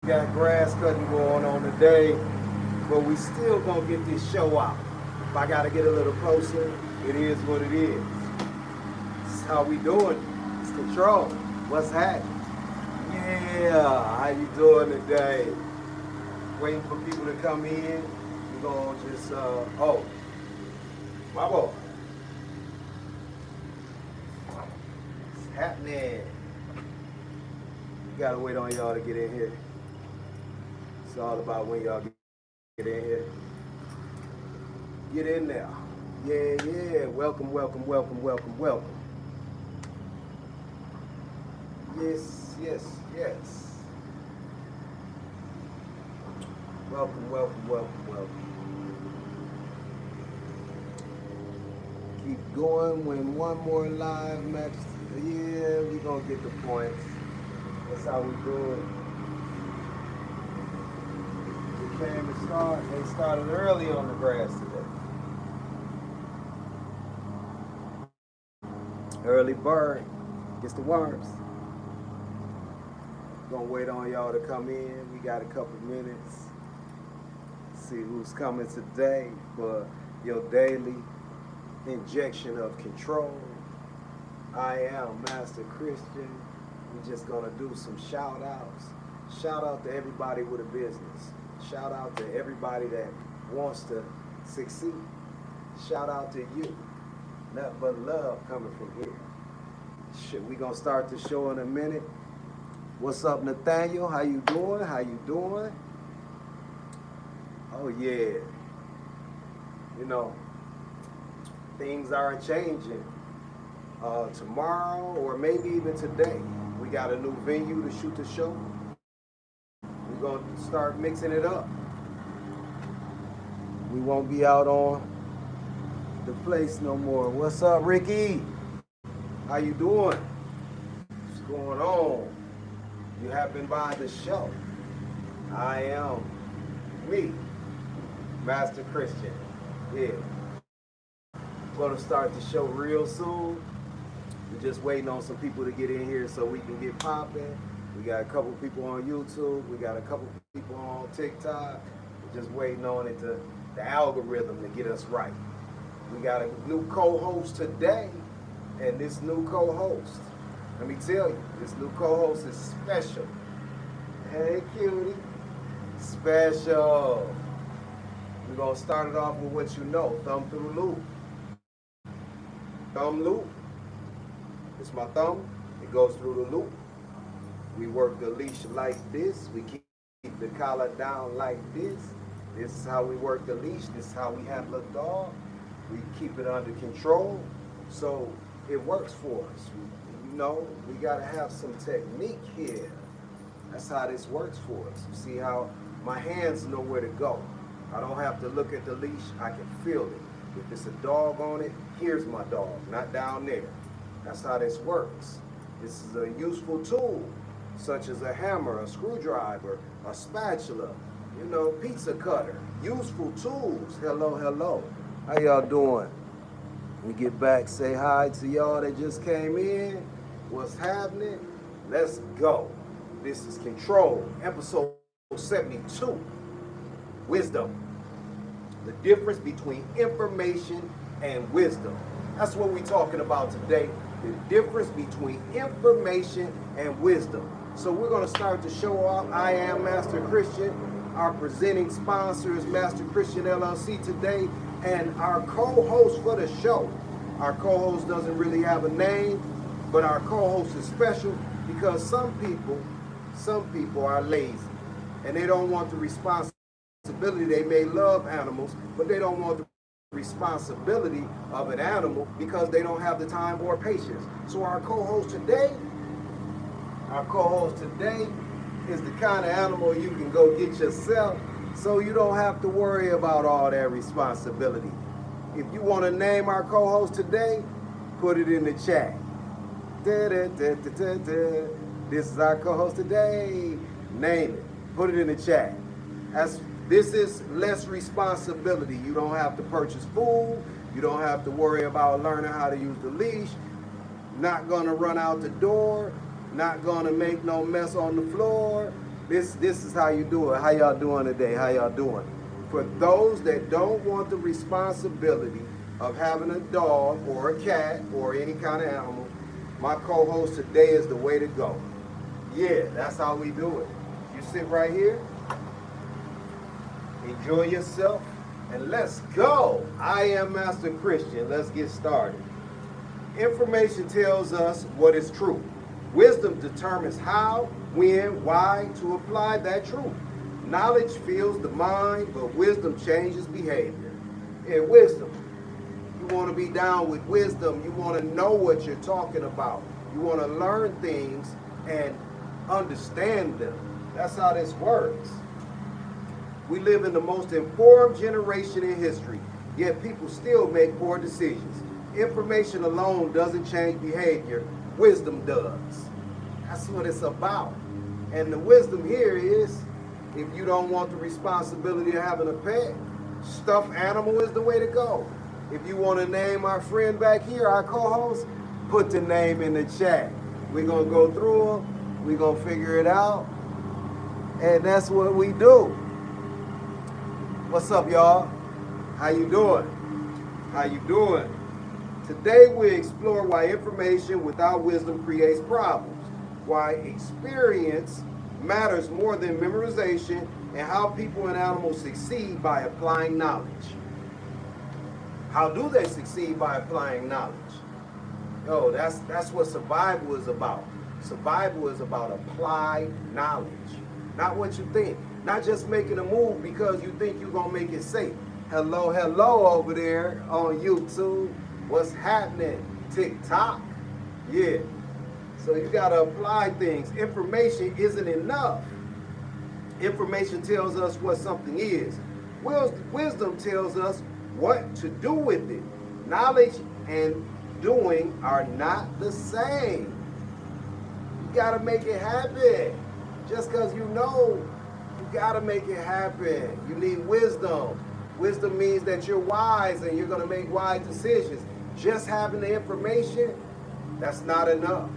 Got grass cutting going on today, but we still gonna get this show out. If I gotta get a little closer, it is what it is. This is how we doing. It's control. What's happening? Yeah, how you doing today? Waiting for people to come in. We're gonna just oh, my boy. What's happening? Gotta wait on y'all to get in here. It's all about when y'all get in here. Get in there. Yeah. Welcome. Yes. Welcome. Keep going when one more live match. Yeah, we gonna get the points. That's how we do it. We came to start. They started early on the grass today. Early bird gets the worms. Gonna wait on y'all to come in. We got a couple minutes. See who's coming today for your daily injection of control. I am Master Christian. We're just gonna do some shout outs. Shout out to everybody with a business. Shout out to everybody that wants to succeed. Shout out to you. Nothing but love coming from here. We gonna start the show in a minute. What's up, Nathaniel? How you doing? Oh yeah. You know, things aren't changing. Tomorrow or maybe even today, we got a new venue to shoot the show. We're gonna start mixing it up. We won't be out on the place no more. What's up, Ricky? How you doing? What's going on? You have been by the show. I am me, Master Christian. Yeah. We're gonna start the show real soon. We're just waiting on some people to get in here so we can get popping. We got a couple people on YouTube. We got a couple people on TikTok. We're just waiting on it to the algorithm to get us right. We got a new co-host today, and this new co-host, let me tell you, this new co-host is special. Hey, cutie. Special. We're gonna start it off with what you know, thumb through the loop. Thumb loop. It's my thumb. It goes through the loop. We work the leash like this. We keep the collar down like this. This is how we work the leash. This is how we handle a dog. We keep it under control. So it works for us. You know, we gotta have some technique here. That's how this works for us. You see how my hands know where to go. I don't have to look at the leash. I can feel it. If it's a dog on it, here's my dog, not down there. That's how this works. This is a useful tool, such as a hammer, a screwdriver, a spatula, you know, pizza cutter. Useful tools. Hello. How y'all doing? We get back, say hi to y'all that just came in. What's happening? Let's go. This is Control, episode 72. Wisdom. The difference between information and wisdom. That's what we're talking about today. The difference between information and wisdom. So we're going to start the show off. I am Master Christian. Our presenting sponsor is Master Christian LLC today. And our co-host for the show. Our co-host doesn't really have a name, but our co-host is special because some people are lazy and they don't want the responsibility. They may love animals, but they don't want the responsibility of an animal because they don't have the time or patience. So our co-host today is the kind of animal you can go get yourself, so you don't have to worry about all that responsibility. If you want to name our co-host today, put it in the chat. This is our co-host today. Name it. Put it in the chat. This is less responsibility. You don't have to purchase food. You don't have to worry about learning how to use the leash. Not gonna run out the door. Not gonna make no mess on the floor. This is how you do it. How y'all doing today? How y'all doing? For those that don't want the responsibility of having a dog or a cat or any kind of animal, my co-host today is the way to go. Yeah, that's how we do it. You sit right here, enjoy yourself, and let's go. I am Master Christian. Let's get started. Information tells us what is true. Wisdom determines how, when, why to apply that truth. Knowledge fills the mind, but wisdom changes behavior. And wisdom, you want to be down with wisdom. You want to know what you're talking about. You want to learn things and understand them. That's how this works. We live in the most informed generation in history, yet people still make poor decisions. Information alone doesn't change behavior. Wisdom does. That's what it's about. And the wisdom here is, if you don't want the responsibility of having a pet, stuffed animal is the way to go. If you want to name our friend back here, our co-host, put the name in the chat. We're going to go through them. We're going to figure it out. And that's what we do. What's up, y'all? How you doing? How you doing? Today we explore why information without wisdom creates problems, why experience matters more than memorization, and how people and animals succeed by applying knowledge. How do they succeed by applying knowledge? Oh, that's what survival is about. Survival is about applied knowledge. Not what you think. Not just making a move because you think you're going to make it safe. Hello, hello over there on YouTube. What's happening? TikTok? Yeah. So you got to apply things. Information isn't enough. Information tells us what something is. Wisdom tells us what to do with it. Knowledge and doing are not the same. You got to make it happen. Just because you know, you got to make it happen. You need wisdom. Wisdom means that you're wise and you're going to make wise decisions. Just having the information, that's not enough.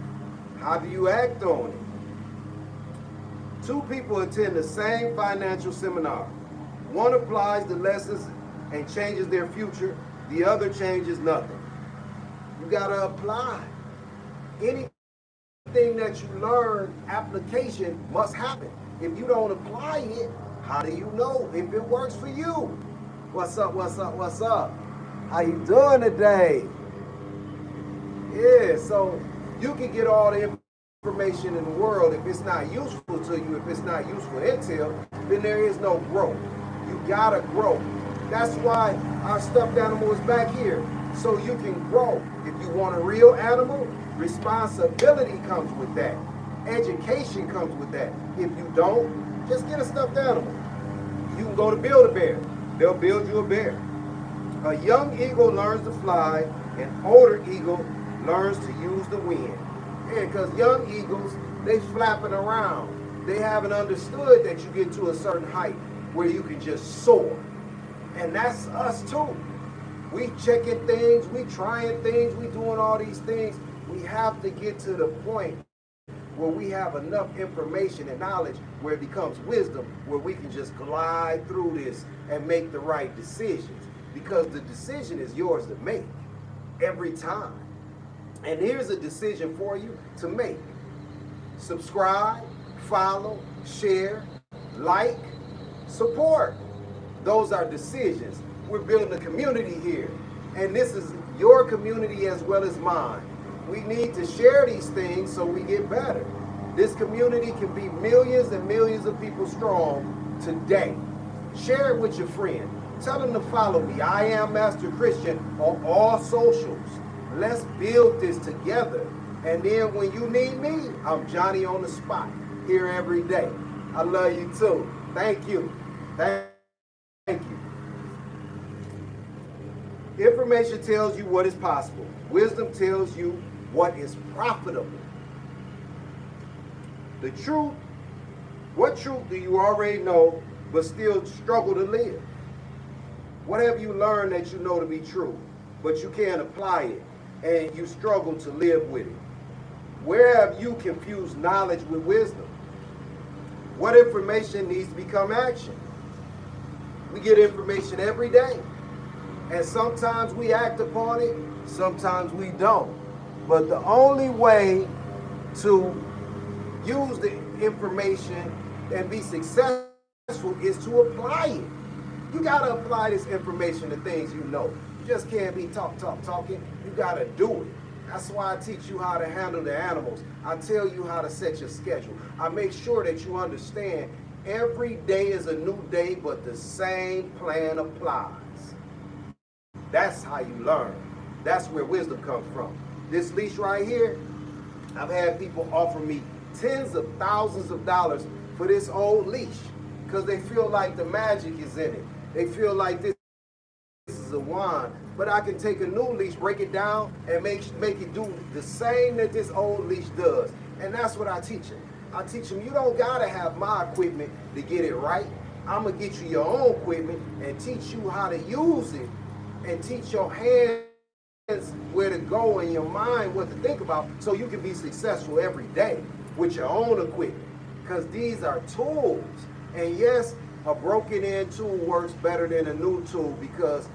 How do you act on it? Two people attend the same financial seminar. One applies the lessons and changes their future. The other changes nothing. You got to apply. Anything that you learn, application must happen. If you don't apply it, how do you know if it works for you? What's up, what's up, what's up? How you doing today? Yeah, so you can get all the information in the world. If it's not useful to you, if it's not useful intel, then there is no growth. You gotta grow. That's why our stuffed animal is back here, so you can grow. If you want a real animal, responsibility comes with that. Education comes with that. If you don't, just get a stuffed animal. You can go to Build-A-Bear. They'll build you a bear. A young eagle learns to fly, an older eagle learns to use the wind. Yeah, because young eagles, they flapping around. They haven't understood that you get to a certain height where you can just soar. And that's us too. We checking things, we trying things, we doing all these things. We have to get to the point where we have enough information and knowledge where it becomes wisdom, where we can just glide through this and make the right decisions. Because the decision is yours to make every time. And here's a decision for you to make. Subscribe, follow, share, like, support. Those are decisions. We're building a community here. And this is your community as well as mine. We need to share these things so we get better. This community can be millions and millions of people strong today. Share it with your friend. Tell them to follow me. I am Master Christian on all socials. Let's build this together. And then when you need me, I'm Johnny on the spot, here every day. I love you too. Thank you. Thank you. Information tells you what is possible. Wisdom tells you what is profitable. The truth, what truth do you already know but still struggle to live? What have you learned that you know to be true, but you can't apply it and you struggle to live with it? Where have you confused knowledge with wisdom? What information needs to become action? We get information every day. And sometimes we act upon it, sometimes we don't. But the only way to use the information and be successful is to apply it. You got to apply this information to things you know. You just can't be talking. You got to do it. That's why I teach you how to handle the animals. I tell you how to set your schedule. I make sure that you understand every day is a new day, but the same plan applies. That's how you learn. That's where wisdom comes from. This leash right here, I've had people offer me tens of thousands of dollars for this old leash because they feel like the magic is in it. They feel like this is a wand. But I can take a new leash, break it down, and make it do the same that this old leash does. And that's what I teach them. I teach them, you don't gotta have my equipment to get it right. I'm gonna get you your own equipment and teach you how to use it and teach your hands where to go and your mind what to think about so you can be successful every day with your own equipment. Because these are tools. And yes, a broken in tool works better than a new tool because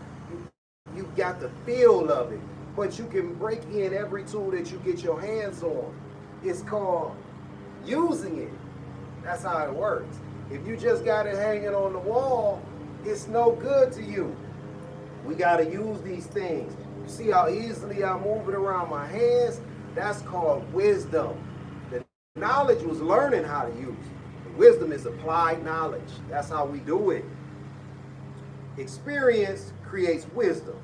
you got the feel of it. But you can break in every tool that you get your hands on. It's called using it. That's how it works. If you just got it hanging on the wall, it's no good to you. We got to use these things. You see how easily I'm moving around my hands? That's called wisdom. The knowledge was learning how to use it. Wisdom is applied knowledge. That's how we do it. Experience creates wisdom.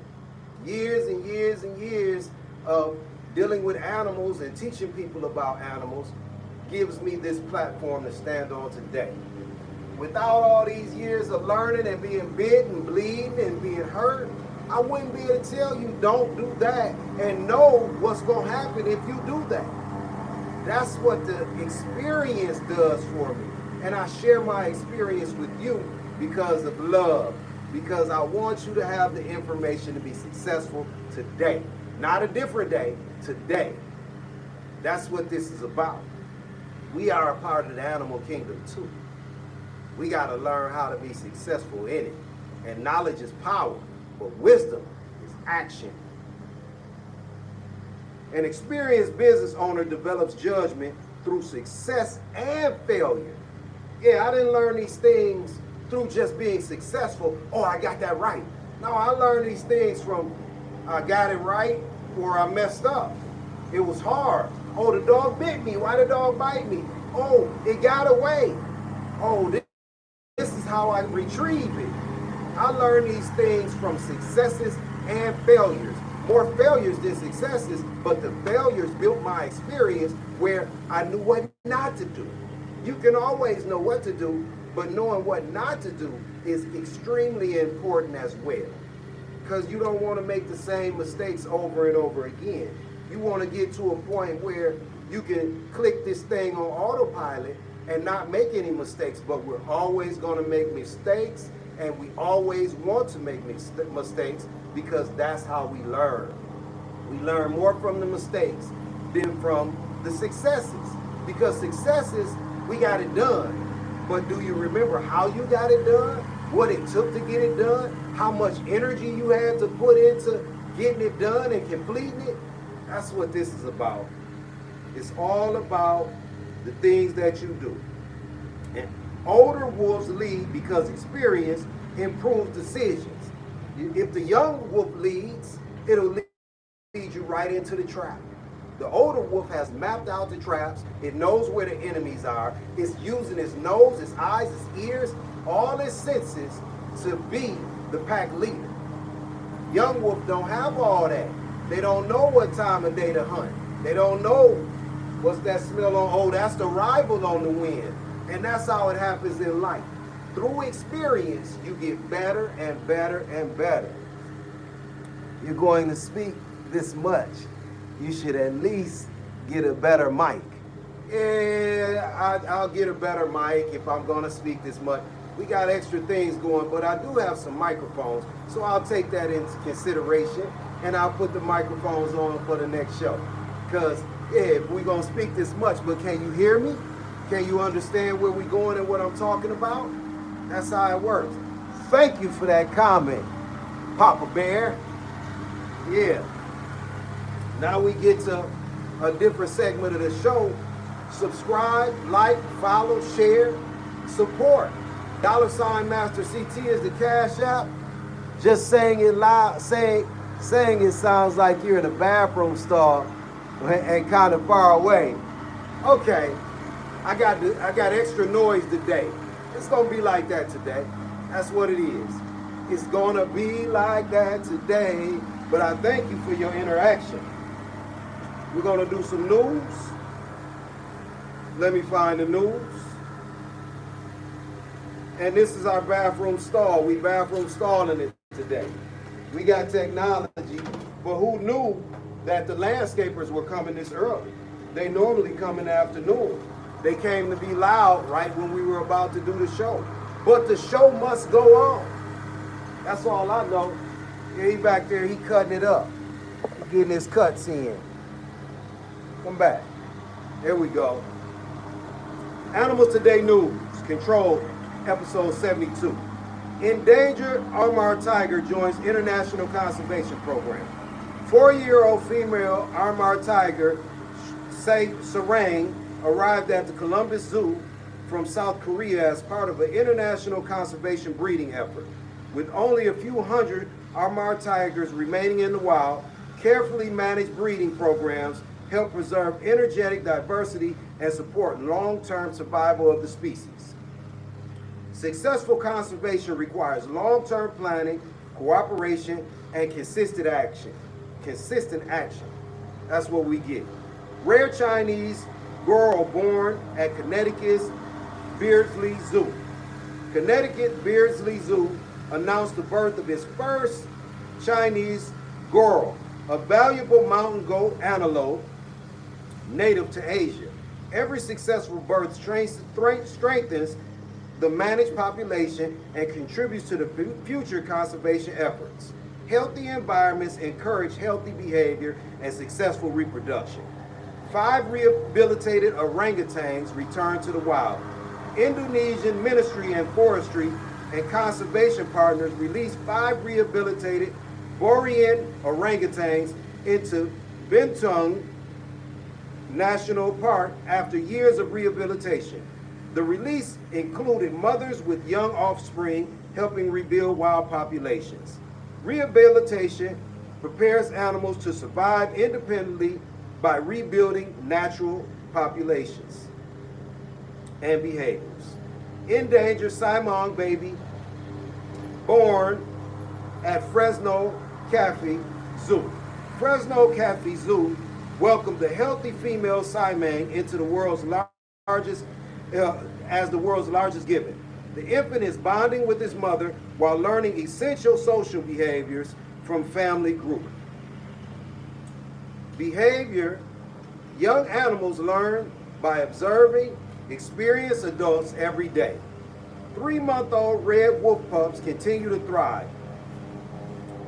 Years and years and years of dealing with animals and teaching people about animals gives me this platform to stand on today. Without all these years of learning and being bit and bleeding and being hurt, I wouldn't be able to tell you don't do that and know what's going to happen if you do that. That's what the experience does for me. And I share my experience with you because of love. Because I want you to have the information to be successful today. Not a different day, today. That's what this is about. We are a part of the animal kingdom too. We got to learn how to be successful in it. And knowledge is power, but wisdom is action. An experienced business owner develops judgment through success and failure. Yeah, I didn't learn these things through just being successful. Oh, I got that right. No, I learned these things from I got it right or I messed up. It was hard. Oh, the dog bit me. Why did the dog bite me? Oh, it got away. Oh, this is how I retrieve it. I learned these things from successes and failures. More failures than successes, but the failures built my experience where I knew what not to do. You can always know what to do, but knowing what not to do is extremely important as well. Because you don't want to make the same mistakes over and over again. You want to get to a point where you can click this thing on autopilot and not make any mistakes, but we're always going to make mistakes, and we always want to make mistakes because that's how we learn. We learn more from the mistakes than from the successes. Because successes, we got it done. But do you remember how you got it done? What it took to get it done? How much energy you had to put into getting it done and completing it? That's what this is about. It's all about the things that you do. And older wolves lead because experience improves decisions. If the young wolf leads, it'll lead you right into the trap. The older wolf has mapped out the traps. It knows where the enemies are. It's using its nose, its eyes, its ears, all its senses to be the pack leader. Young wolf don't have all that. They don't know what time of day to hunt. They don't know what's that smell on, oh, that's the rival on the wind. And that's how it happens in life. Through experience, you get better and better and better. You're going to speak this much. You should at least get a better mic. Yeah, I'll get a better mic if I'm going to speak this much. We got extra things going, but I do have some microphones, so I'll take that into consideration, and I'll put the microphones on for the next show. Because, yeah, we're going to speak this much, but can you hear me? Can you understand where we're going and what I'm talking about? That's how it works. Thank you for that comment, Papa Bear. Yeah. Now we get to a different segment of the show. Subscribe, like, follow, share, support. $ Master CT is the Cash App. Just saying it loud, saying it sounds like you're in a bathroom stall and kind of far away. Okay, I got extra noise today. It's gonna be like that today. That's what it is. It's gonna be like that today. But I thank you for your interaction. We're gonna do some news. Let me find the news. And this is our bathroom stall. We bathroom stalling it today. We got technology, but who knew that the landscapers were coming this early? They normally come in the afternoon. They came to be loud right when we were about to do the show. But the show must go on. That's all I know. Yeah, he back there, he cutting it up. He getting his cuts in. Come back. There we go. Animals Today News, Controlled, episode 72. Endangered Armar tiger joins International Conservation Program. 4-year-old female Armar tiger, Sarang, arrived at the Columbus Zoo from South Korea as part of an international conservation breeding effort. With only a few hundred Armar tigers remaining in the wild, carefully managed breeding programs help preserve energetic diversity and support long-term survival of the species. Successful conservation requires long-term planning, cooperation, and consistent action. That's what we get. Rare Chinese girl born at Connecticut's Beardsley Zoo. Connecticut Beardsley Zoo announced the birth of its first Chinese girl, a valuable mountain goat antelope native to Asia. Every successful birth strengthens the managed population and contributes to the future conservation efforts. Healthy environments encourage healthy behavior and successful reproduction. 5 rehabilitated orangutans returned to the wild. Indonesian Ministry and Forestry and Conservation Partners released 5 rehabilitated Bornean orangutans into Bentong National Park after years of rehabilitation. The release included mothers with young offspring helping rebuild wild populations. Rehabilitation prepares animals to survive independently by rebuilding natural populations and behaviors. Endangered Simon baby born at Fresno Cafe Zoo. Fresno Cafe Zoo welcomed the healthy female Simon into the world's largest as the world's largest gibbon. The infant is bonding with his mother while learning essential social behaviors from family group. Behavior, young animals learn by observing experienced adults every day. 3-month-old red wolf pups continue to thrive.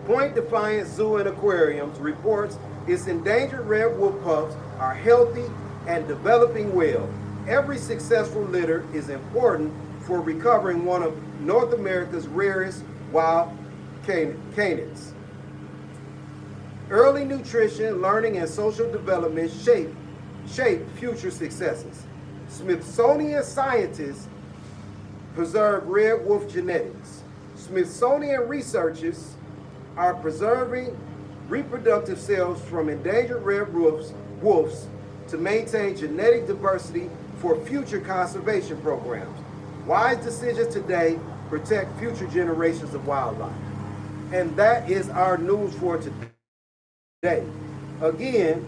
Point Defiance Zoo and Aquariums reports its endangered red wolf pups are healthy and developing well. Every successful litter is important for recovering one of North America's rarest wild canids. Early nutrition, learning, and social development shape future successes. Smithsonian scientists preserve red wolf genetics. Smithsonian researchers are preserving reproductive cells from endangered red wolves to maintain genetic diversity for future conservation programs. Wise decisions today protect future generations of wildlife. And that is our news for today. Again,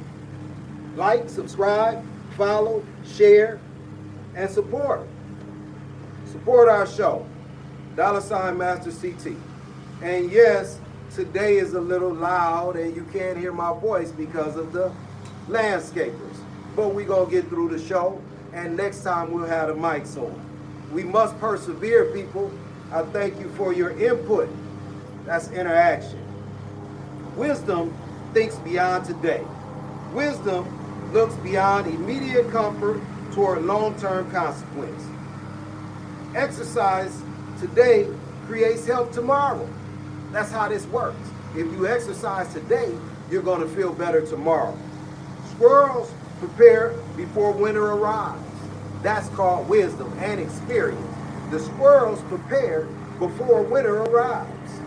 like, subscribe, follow, share, and support. Support our show, $ Master CT. And yes, today is a little loud and you can't hear my voice because of the landscapers. But we're going to get through the show, and next time we'll have the mics on. We must persevere, people. I thank you for your input. That's interaction. Wisdom thinks beyond today. Wisdom looks beyond immediate comfort toward long-term consequence. Exercise today creates health tomorrow. That's how this works. If you exercise today, you're going to feel better tomorrow. Squirrels prepare before winter arrives. That's called wisdom and experience. The squirrels prepare before winter arrives.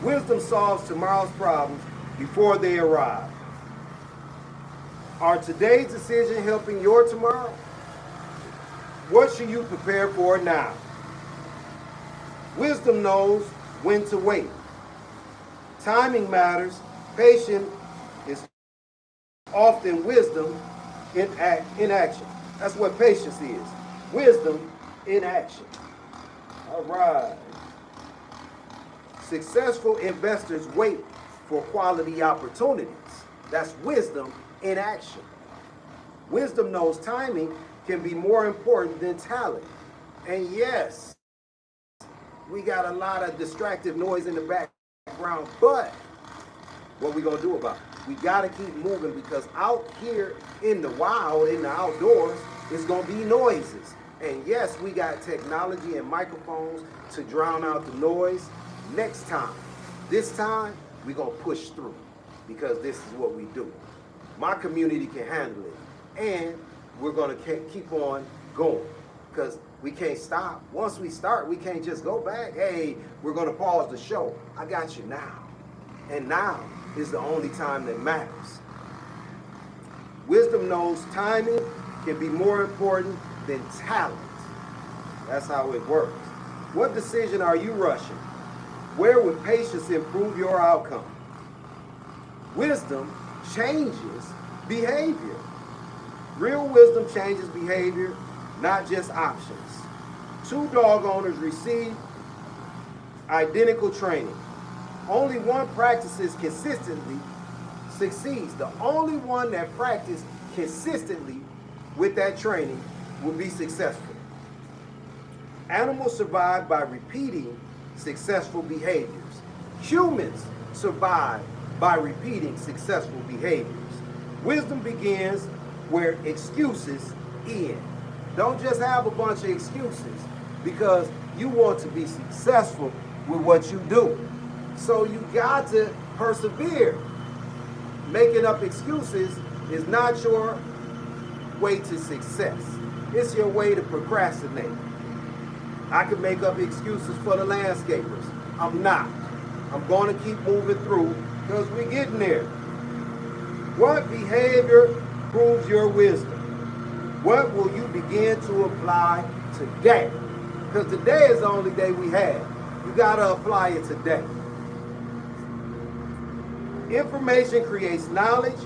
Wisdom solves tomorrow's problems before they arrive. Are today's decisions helping your tomorrow? What should you prepare for now? Wisdom knows when to wait. Timing matters. Patience is often wisdom in action. That's what patience is. Wisdom in action. All right. Successful investors wait for quality opportunities. That's wisdom in action. Wisdom knows timing can be more important than talent. And yes, we got a lot of distractive noise in the background, but what we gonna do about it? We gotta keep moving, because out here in the wild, in the outdoors, it's gonna be noises. And yes, we got technology and microphones to drown out the noise. Next time, this time, we gonna push through, because this is what we do. My community can handle it, and we're gonna keep on going, because we can't stop. Once we start, we can't just go back. Hey, we're gonna pause the show. I got you now. And now is the only time that matters. Wisdom knows timing can be more important than talent. That's how it works. What decision are you rushing? Where would patience improve your outcome? Wisdom changes behavior. Real wisdom changes behavior, not just options. 2 dog owners receive identical training. Only one practices consistently succeeds. The only one that practices consistently with that training will be successful. Animals survive by repeating successful behaviors. Humans survive by repeating successful behaviors. Wisdom begins where excuses end. Don't just have a bunch of excuses, because you want to be successful with what you do. So you got to persevere. Making up excuses is not your way to success. It's your way to procrastinate. I can make up excuses for the landscapers. I'm not. I'm going to keep moving through, because we're getting there. What behavior proves your wisdom? What will you begin to apply today? Because today is the only day we have. You got to apply it today. Information creates knowledge.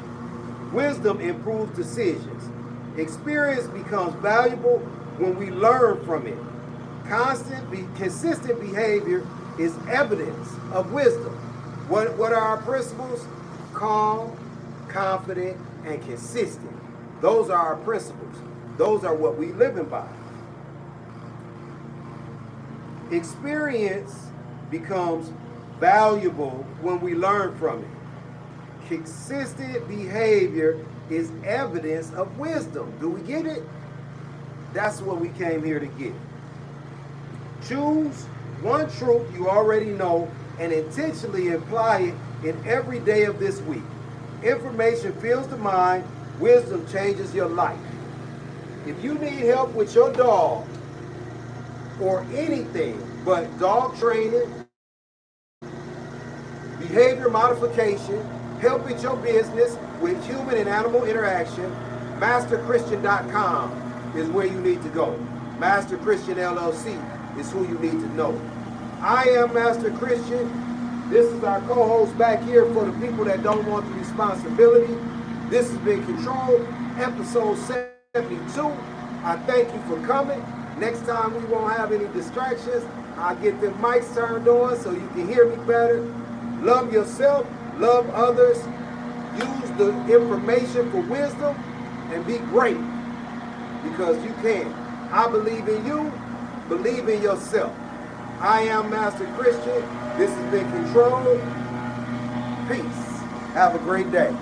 Wisdom improves decisions. Experience becomes valuable when we learn from it. Consistent behavior is evidence of wisdom. What are our principles? Calm, confident, and consistent. Those are our principles. Those are what we live by. Experience becomes valuable when we learn from it. Consistent behavior is evidence of wisdom. Do we get it? That's what we came here to get. Choose one truth you already know and intentionally apply it in every day of this week. Information fills the mind. Wisdom changes your life. If you need help with your dog or anything but dog training, behavior modification, help with your business with human and animal interaction, MasterChristian.com is where you need to go. Master Christian LLC is who you need to know. I am Master Christian. This is our co-host back here for the people that don't want the responsibility. This has been Controlled, episode 72. I thank you for coming. Next time we won't have any distractions. I'll get the mics turned on so you can hear me better. Love yourself, love others. Use the information for wisdom and be great, because you can. I believe in you. Believe in yourself. I am Master Christian. This has been Controlled. Peace. Have a great day.